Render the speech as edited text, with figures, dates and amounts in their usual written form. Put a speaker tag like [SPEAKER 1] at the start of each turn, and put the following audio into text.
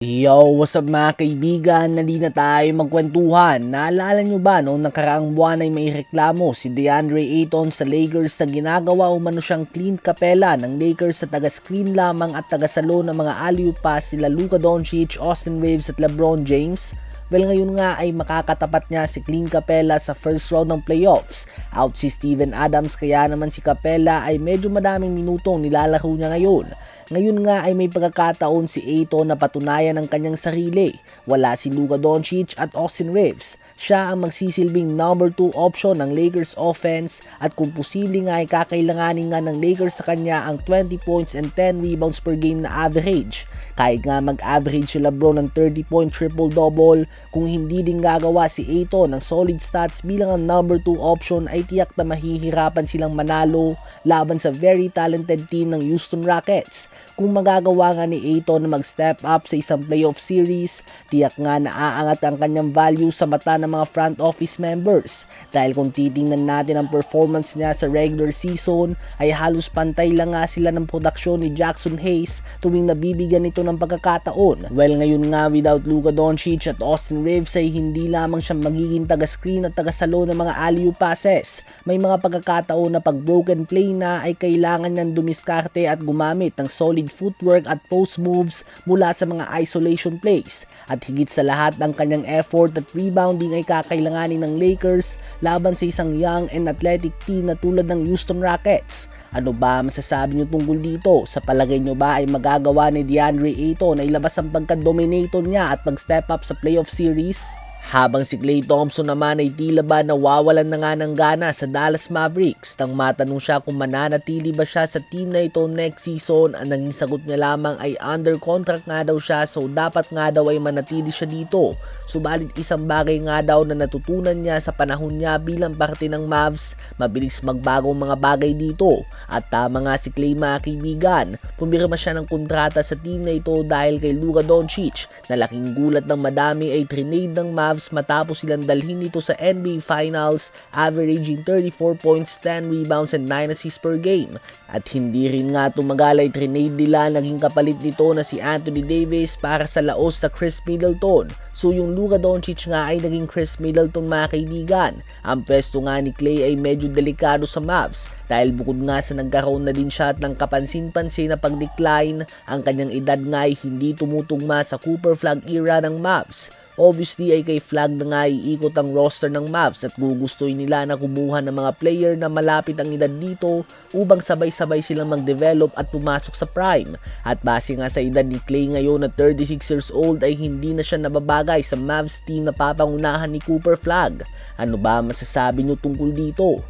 [SPEAKER 1] Yo, what's up mga kaibigan? Nandito na tayo magkwentuhan. Naalala nyo ba noong nakaraang buwan ay may reklamo si DeAndre Ayton sa Lakers na ginagawa umano siyang Clint Capela ng Lakers sa taga-screen lamang at taga-salo ng mga alley-oop pass sila Luka Doncic, Austin Reaves at LeBron James? Well, ngayon nga ay makakatapat niya si Clint Capela sa first round ng playoffs. Out si Steven Adams, kaya naman si Capela ay medyo madaming minutong nilalaro niya ngayon. Ngayon nga ay may pagkakataon si Ayton na patunayan ang kanyang sarili. Wala si Luka Doncic at Austin Reaves. Siya ang magsisilbing number 2 option ng Lakers offense at kung posible nga ay kakailanganin nga ng Lakers sa kanya ang 20 points and 10 rebounds per game na average. Kahit nga mag-average si LeBron ng 30-point triple-double, kung hindi din gagawa si Ayton ng solid stats bilang ang number 2 option ay tiyak na mahihirapan silang manalo laban sa very talented team ng Houston Rockets. Kung magagawa nga ni Ayton na mag-step up sa isang playoff series, tiyak nga naaangat ang kanyang value sa mata ng mga front office members. Dahil kung titingnan natin ang performance niya sa regular season, ay halos pantay lang nga sila ng produksyon ni Jackson Hayes tuwing nabibigyan ito ng pagkakataon. Well, ngayon nga without Luka Doncic at Austin Reaves ay hindi lamang siya magiging taga-screen at taga-salo ng mga alley-oop passes. May mga pagkakataon na pag broken play na ay kailangan niyang dumiskarte at gumamit ng solid footwork at post moves mula sa mga isolation plays. At higit sa lahat, ang kanyang effort at rebounding ay kakailanganin ng Lakers laban sa isang young and athletic team na tulad ng Houston Rockets. Ano ba masasabi niyo tungkol dito? Sa palagay niyo ba ay magagawa ni DeAndre Ayton na ilabas ang pagka-dominator niya at mag-step up sa playoff series? Habang si Klay Thompson naman ay tila ba nawawalan na nga ng gana sa Dallas Mavericks nang matanong siya kung mananatili ba siya sa team na ito next season. Ang naging sagot niya lamang ay under contract nga daw siya, so dapat nga daw ay manatili siya dito. Subalit isang bagay nga daw na natutunan niya sa panahon niya bilang parte ng Mavs, mabilis magbagong mga bagay dito. At tama nga si Klay mga kaibigan, pumirma siya ng kontrata sa team na ito dahil kay Luka Doncic na laking gulat ng madami ay trinade ng Mavs matapos silang dalhin ito sa NBA Finals, averaging 34 points, 10 rebounds and 9 assists per game. At hindi rin nga tumagal ay trinade nila naging kapalit nito na si Anthony Davis para sa laos na Chris Middleton. So yung Luka Doncic nga ay naging Chris Middleton mga kaibigan. Ang pwesto nga ni Klay ay medyo delikado sa Mavs dahil bukod nga sa nagkaroon na din siya ng kapansin-pansin na pag-decline, ang kanyang edad nga ay hindi tumutugma sa Cooper Flag era ng Mavs. Obviously ay kay Flag na nga iikot ang roster ng Mavs at gugustuhin nila na kumuha ng mga player na malapit ang edad dito upang sabay-sabay silang mag-develop at pumasok sa prime. At base nga sa edad ni Klay ngayon na 36 years old ay hindi na siya nababagay sa Mavs team na papangunahan ni Cooper Flag. Ano ba masasabi niyo tungkol dito?